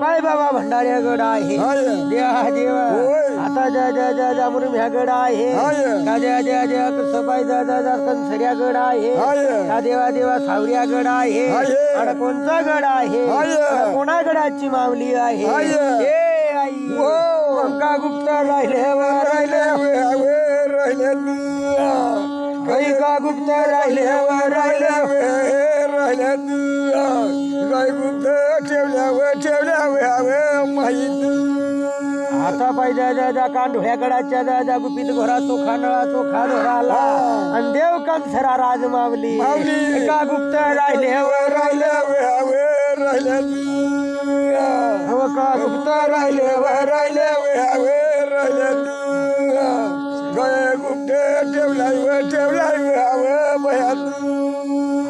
पाय बाबा भंडाऱ्या गड आहे देवा देवा आता ज्या ज्या ज्या ज्या मुरुम्या गड आहे ज्या ज्या ज्या सबाई जा जा जा कंसऱ्या गड आहे त्या देवा देवा सावऱ्या गड आहे आणि कोणचा गड आहे कोणा गडाची माऊली आहे हे आई का गुप्त राहिले काही का गुप्त राहिले असा पाहिजे दादा कांढोळ्या गडाच्या दादा गुपित घोरा चोखा नळा चोखा धोराला आणि देव कंसरा राज मावली का गुप्त राहिले राहिले का गुप्त राहिले राहिले गळे गुप्ते ठेवलाय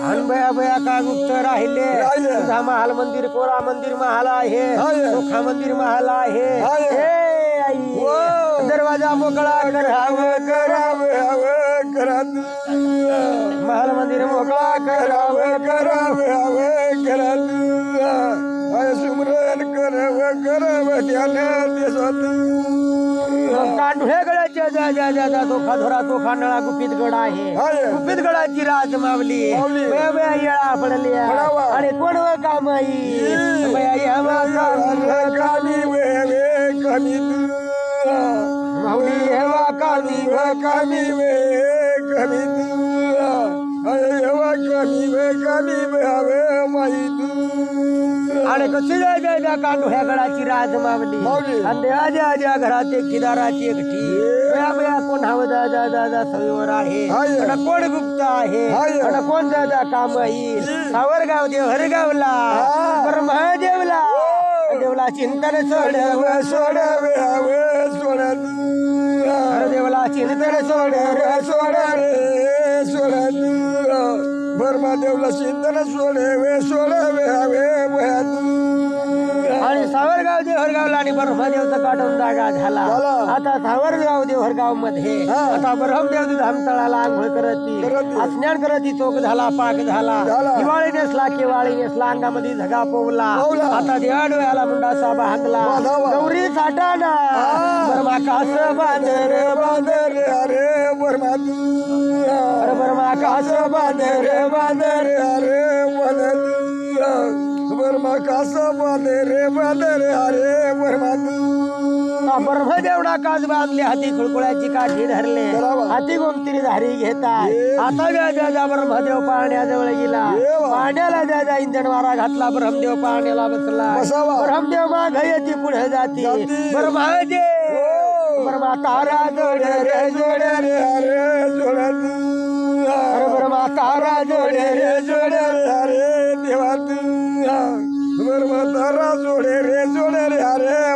आणि बया बया का गुप्त राहिले तुझा महाल मंदिर कोरा मंदिर महाल आहे चोखा मंदिर महाल आहे हे आई दरवाजा मोकळा करावं महाल मंदिर मोकळा करावं सुमरण कांढुळ्या गडाच्या चोखा धोरा चोखा नळा गुपित गड आहे गुपित गडाची राज मावली येळा पडली आणि कोण काम माऊली हेवा कामी आणि कशी जायच्या कांढुळ्या गडाची राज मावली आणि देवाच्या घरात एकटी दाराची एकटी कोण हवं दादा दादा सवीवर आहे आणि कोण गुप्त आहे आणि कोण दादा काम येईल सावरगाव देव हरगावला ब्रह्मदेवला देवला चिंतन सोडावे देवला चिंतन सोडावे ब्रह्मदेवला चिंतन सोडावे आणि सावरगाव देवहरगावला आणि ब्रह्मदेवचा काढून जागा झाला आता सावरगाव देवहरगाव मध्ये आता ब्रह्मदेव धामतळाला आंघोळ करती स्नान करती चोख झाला पाक झाला दिवाळी नेसला केवाळी नेसला अंगामध्ये झगा पोवला आता देवा डोळ्याला मुंडासा बांधला गौरी साठाना बर्मा कास बांधर अरे बर्मा कास बांधर अरे बर्मा कास बांधरे अरे ब्रह्मदेवडा कास बांधले हाती खुळकुळ्याची काठी धरले हाती गोमतीने धारी घेतात आता ज्या ब्रह्मदेव पाण्याजवळ गेला पाण्याला ज्या इंजन वारा घातला ब्रह्मदेव पाण्याला बसला ब्रह्मदेव माग येते पुढे जाते ब्रह्मा तारा जोडे ब्रह्मा तारा जोडे अरे देवा तारा जोडे अरे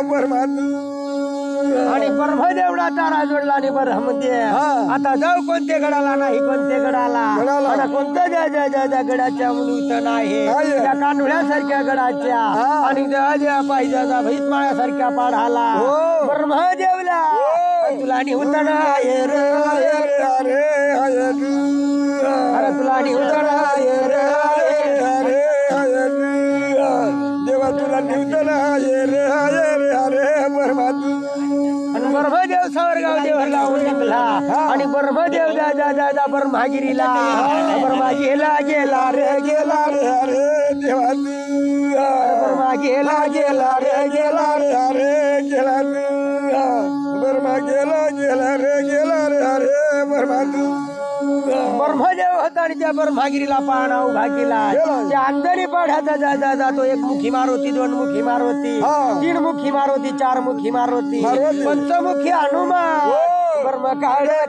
आणि ब्रह्मदेवडा तारा जोडला आणि ब्रह्मदेव आता जाऊ कोणत्या गडाला नाही कोणत्या गडाला आता कोणत्या ज्या गडाच्या नूतन आहे त्या कांडुळ्यासारख्या गडाच्या आणि ज्या पाहिजे भैसमाळ्यासारख्या पाढाला ब्रह्मदेवला तुला निवतन आहे अरे तुला निवतन देवा तुला निवतन ब्रह्मदेव सावरगाव देवहरगाव निघला आणि ब्रह्मदेव जा ब्रह्मागिरीला ब्रह्मागिरीला गेला रे अरे देवा ब्रह्मा गेला बर्मा गेला रे अरे ब्रह्मदेव होता आणि त्या ब्रह्मागिरीला पाहणा उभा केला त्या अंधरी पाढ्याचा जातो एक मुखी मारुती दोन मुखी मारुती तीन मुखी मारुती चार मुखी मारुती पंचमुखी हनुमान ब्रह्म काढ रे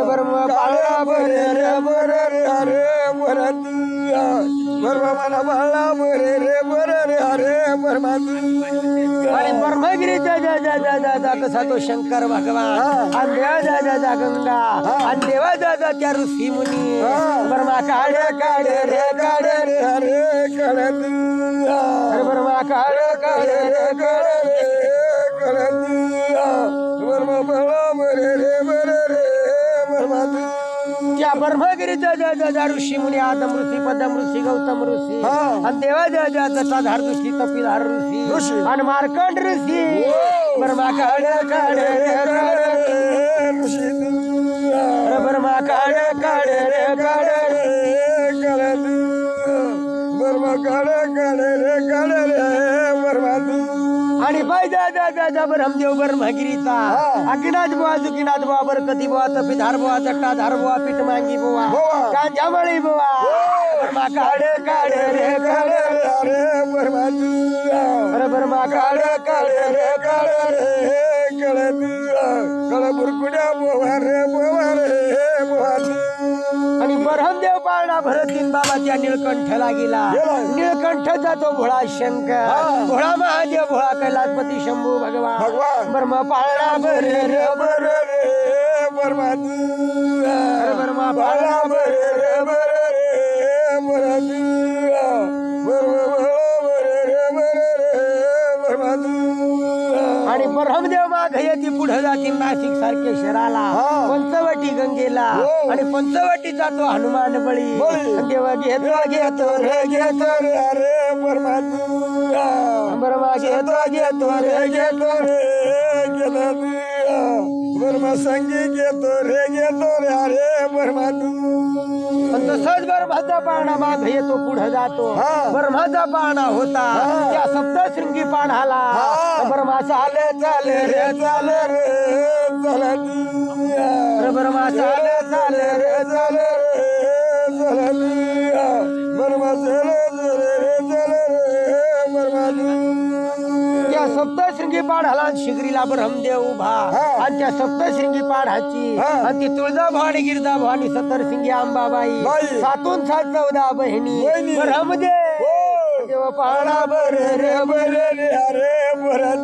ब्रह्म पाळा बरे आणि ब्रह्मगिरीचा कसा तो शंकर भगवान आणि देवा गंगा आणि देवा त्या ऋषी मुनी ब्रह्मा काढ रे ब्रह्मा काढ त्या ब्रह्मगिरीचा ऋषी मुनी आदम ऋषी पदम ऋषी गौतम ऋषी आणि देवा जटाधार ऋषी तपीधार ऋषी आणि मार्कंड ऋषी ब्रह्मा काढ ब्रह्मा काढ आणि पाहिजे ब्रह्मदेव ब्रह्मगिरीचा अकिनाथ बुवा जुकिनाथ बुवा बरकती बुवा तपीधार बुवा जटाधार बुवा पीठ मांगी बुवा कांजामळी बुवा बर्मा काढ काढ रे काढ अरे बर्मा अरे बर्मा काढ काढ रे काढ कळ बुरकुड्या बोवा रे आणि बरहमदेव पाळणा भरतीन बाबाच्या निळकंठला गेला. निळकंठ जातो भोळा शंकर, भोळा महादेव, भोळा कैलासपती शंभू भगवान. बर्मा पाळणा बर रे बर्मा बर्मा पाळणा बर आणि बरहमदेव माग येते पुढे जातील नाशिक सारखे शहराला, पंचवटी गंगेला. आणि पंचवटी जातो हनुमान बळी. देव घेतो रे अरे बर्मा बर्मा घेतो रे बर्मा संगी घेतो रे अरे बर्मा तसंच बर्माचा पाळणा माग येतो पुढे जातो. बर्माचा पाळणा होता त्या सप्तशृंगी पाण्याला. बर्मा चाले रे बर्मा चाले रे बर्मा त्या सप्तशृंगी पाढाला शिगरीला ब्रह्मदेव उभा. आणि त्या सप्तशृंगी पाढाची आणि ती तुळजाभवानी, गिरजाभवानी, सत्तरशिंगी अंबाबाई, सातून 7 14 बहिणी. ब्रह्मदेव देव पाळणा बर रे अरे बरत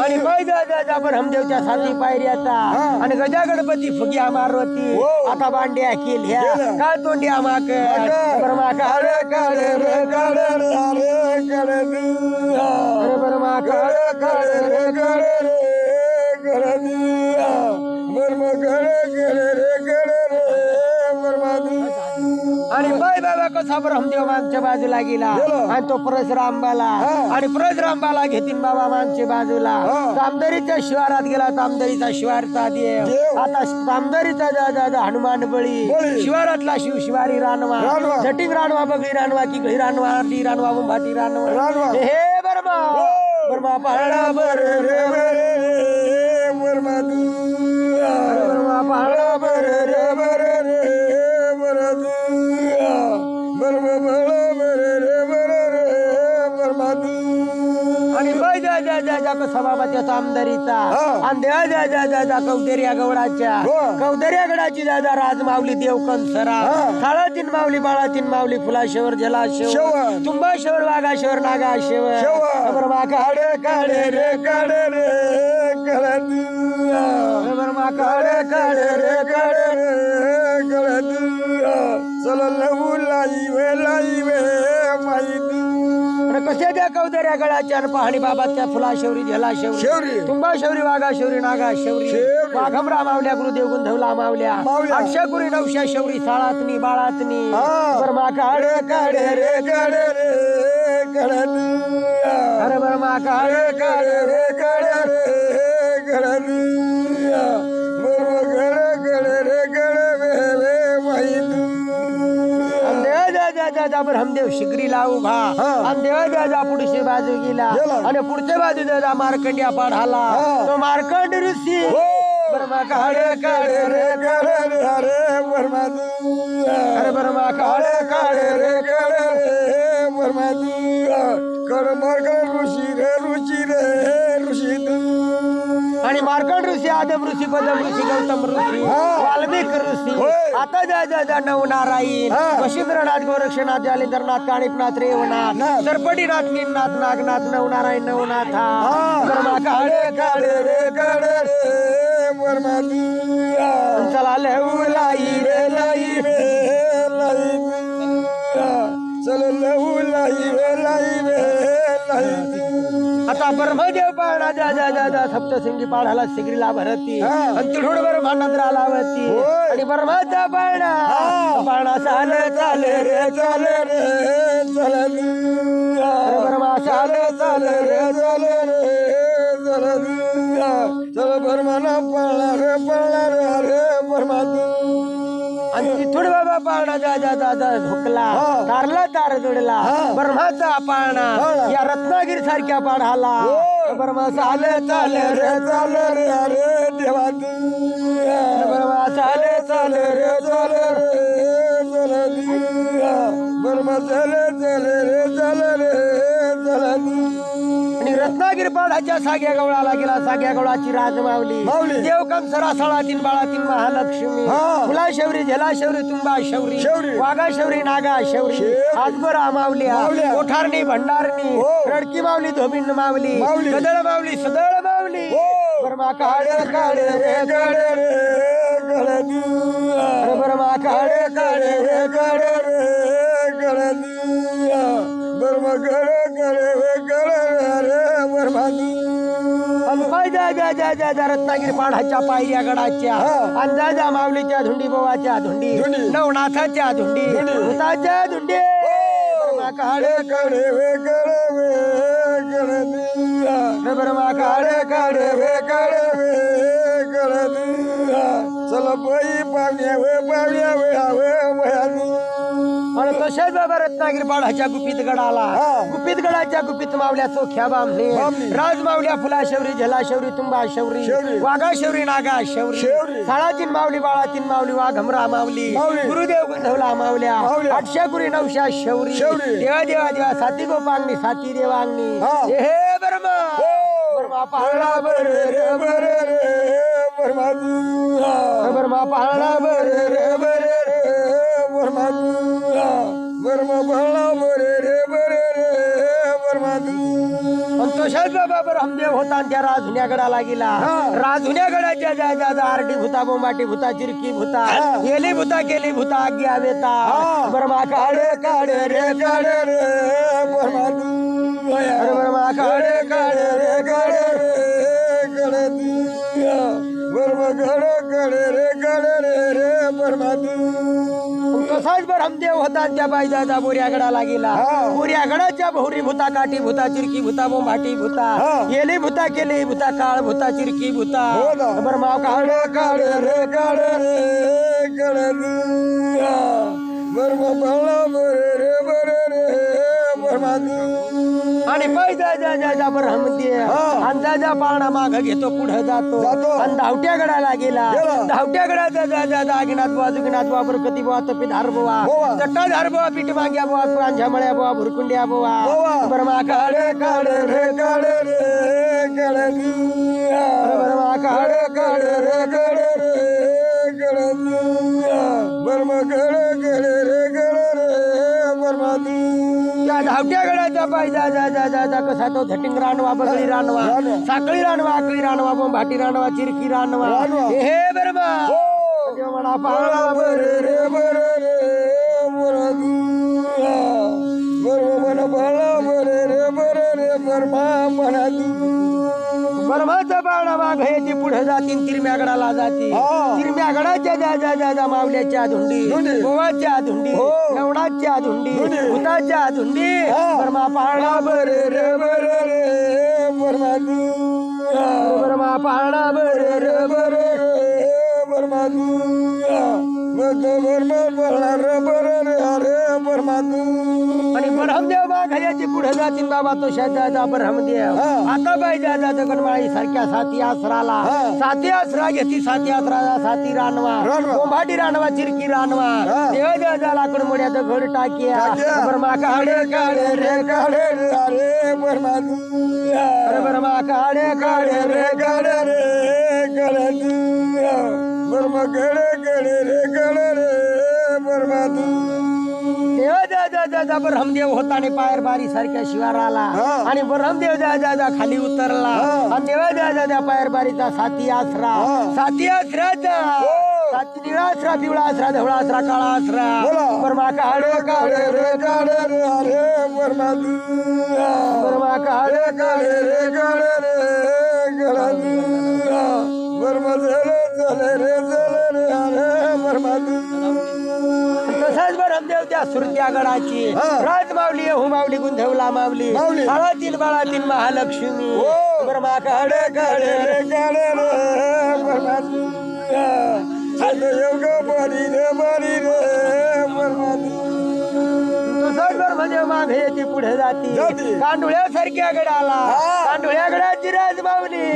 आणि पैदा ब्रह्मदेवच्या 7 पायऱ्याचा. आणि गजा गणपती फुग्या मारवती आता बांड्या केल्या का तोंड्या माकड. बर्मा काढ काढ रे काढ अरे बर्मा काढ काढ आणि बाय बाबा कसा ब्रह्मदेव मागच्या बाजूला गेला. आणि तो परशुरामबाला आणि परशुरामबाला घेतीन बाबा मागच्या बाजूला. तामदरीच्या शिवारात गेला. तामदरीचा शिवारचा देव आता तामदरीचा दादा हनुमान बळी. शिवारातला शिव शिवारी रानवा, झटिंग रानवा, बगळी रानवा, की घरी रानवा, ती रानवा, मुंभाती रानवा. हे बर्मा बर्मा पाळणा बर रे बर्मा बर्मा पाळणा बर रे आणि सभापतीचा आमदारीचा आणि देवा कौदर्या गौडाच्या कौदर्या गडाची दादा राजमावली देवकंसरा, साळातीन मावली, बाळातीन मावली, फुलाशेवर, जलाशेवर, तुंबाशेवर, वाघाशेवर, नागाशेवर. बर्मा काढ काढ रे काढ बर्मा काढ काढ रे काढ कशाच्या कौदर्या गडाच्या पहाडी बाबाच्या फुलाशेवरी, झलाशेवरी, तुंबाशेवरी, वाघाशेवरी, नागाशेवरी, वाघमरा मावल्या, गुरुदेव गुंधवला मावल्या, 800 900 शेवरी, साळातनी, बाळातनी. बर्मा काढ काढ रे काढ अरे बर्मा काढ काढ रे काढ ब्रह्मदेव शिगरीला उभा. आणि देवा पुढची बाजू गेला. आणि पुढच्या बाजू दादा मार्कंड्या पाढाला. तो मार्कंड ऋषी बर्मा काढ काढ रे अरे बर्मा अरे बर्मा काढ काढ रे बर्मा कड मार्कंड ऋषी रे आणि मार्कंड ऋषी, आदम ऋषी, पदम ऋषी, गौतम ऋषी, वाल्मिक ऋषी, आता जा नवनारायण, वशिंद्रनाथ, गोरक्षनाथ, जालिंदरनाथ, काणिपनाथ, रेवनाथ, सरपटीनाथ, नीलनाथ, नागनाथ, नवनारायण, नवनाथा. बर्मा काढ काढ रे बर्मा चला लहू लाई रे चल लहू लाई आता ब्रह्मदेव पाळणा जा सप्तशृंगी पाळाला शिगरीला भरती. आणि तिळूड ब्रह्मा नंद्रा लावती. आणि ब्रह्माचा पाळणा चाल रे ब्रह्मा चाल रे चल बर्माना पाळणा रे अरे बर्मा आणि तिथून बाबा पाळणा जा झोकला, तारला तार जोडला. ब्रह्माचा पाळणा या रत्नागिरी सारख्या पाढाला. ब्रह्मा चाल रे अरे देवा चले रे चले दिया बर्मा चले रे चले आणि रत्नागिरी पाडाच्या साग्या गवळाला गेला साग्या गवळाची राजमावली देवकम सरासळातील बाळातील महालक्ष्मी फुला शौरी झेला शौरी तुंबा शौरी वाघा शौरी नागा शौरी आजबरा मावल्या कोठारणी भंडारणी रडकी मावली धोबिंड मावली गदळ मावली सदळ मावली बर्मा काळे काळे रे काळे रे बर्मा काळे काळे रे काळे रे बर्मा काळे काळे रे बर्मा रत्नागिरी पाडाच्या पायऱ्या गडाच्या अंदाजा माऊलीच्या धुंडी बोवाच्या धुंडी नवनाथाच्या धुंडी भूताच्या धुंडी काळे काळे वे बर्मा काळे काळे वे काळे चला बाई पाहुण्या वे आणि तसेच बाबा रत्नागिरी पाडाच्या गुपित गडाला गुपित गडाच्या गुपित मावल्या चोख्या बामणे राज मावल्या फुला शौरी झला शौरी तुंबा शौरी वाघा शौरी नागा शौरी साळातीन मावली बाळातीन मावली वाघमरा मावली गुरुदेव गुंधवला मावल्या 800 900 शौरी देवा देवा देवा साती गोपांगणी साती देवांगणी हे बर्मा बर्मा पहाडा रे बर्मा बर्मा पहाडा रे बर्मा बर्मा रे बर्मा तशाच बाबा रामदेव होता आणि त्या राजुन्या गडाला गेला राजुन्या गडाच्या जा जा जा आरडी भूता बोंबाटी भूता चिरकी भूता गेली भूता केली भूता आज्ञा वेता बर्मा काळे काळे रे बर्मा बर्मा काळे काळे रे बर्मा तसाच रामदेव होता त्या बाईदादा बोऱ्यागडाला गेला बोऱ्यागडाच्या बहुरी भूता काठी भूता चिरकी भूता बोंबाटी भूता गेली भूता केली भूता काळ भूता चिरकी भूता बर्मा काळे काळे रे बर्मा आणि पैदा ब्रह्मदेव अंदाजा पाळणा माग घेतो पुढे जातो आणि धावट्या गडाला गेला धावट्या गडाचा जा दागिनाथ बुवा जुगिनाथ बुवा बरकती बुवा तपीधार बुवा जट्टाधार बुवा पीठ माग्या बुवा पांझामळ्या बुवा भुरकुंड्या बुवा बर्मा काळे काळे रे बर्मा काळे काळे रे बर्मा बर्मा त्या धावट्या गडाच्या पायदा जा कसा तो झटिंग रानवा बगळी रानवा साखळी रानवा आकळी रानवा बोंबाटी रानवा चिरकी रानवा हे बर्मा म्हणा पाळा रे बर्मा म्हणा बर्माचा पाळणा वाघायची पुढे जातील तिरम्या गडाला जातील तिरम्या गडाच्या जा मावल्याच्या धुंडी गोवाच्या धुंडी नवणाच्या धुंडी भूताच्या धुंडी बर्मा पाळणा रे बर्मा बर्मा पाळणा बर्मा आणि ब्रह्मदेव माघायाची पुढे जातील बाबा तो शाजा ब्रह्मदेव आता पाहिजे जात गणमाळी सारख्या साती आसराला साती आसरा घेती साती आसरा साती रानवा बोंबाटी रानवा चिरकी रानवा देव देवा लाकूड मोड्याचं घड टाकिया बर्मा काळे काळे रे बर्मा बर्मा काळे काळे रे बर्मा रे बर्मा देव ब्रह्मदेव होता आणि पायर बारी सारख्या शिवाराला आणि ब्रह्मदेव जा खाली उतरला आणि देवा जा पायर बारीचा साती आसराचा साती निळा आसरा पिवळा आसरा धवळा आसरा काळा आसरा बर्मा काळे काळे रे बर्मा बर्मा काळे काळे रे बर्मा चले रे बर्मा तसाच ब्रह्मदेव त्या सुरत्या गडाची राज मावली हो मावली गुंधवला मावली साळातील बाळातील महालक्ष्मी बर्मा काळे काळे बर्मा बारी रे बर्मा तसाच ब्रह्मदेव मागे ती पुढे जाती कांडोळ्यासारख्या गडाला कांडोळ्या गडाची राज मावली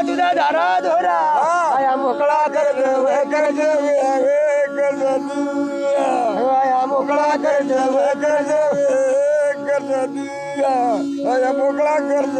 तुझा धारा धोरा आया मोकळा कर आया मोकळा कर देव कर्ज मोकळा कर्ज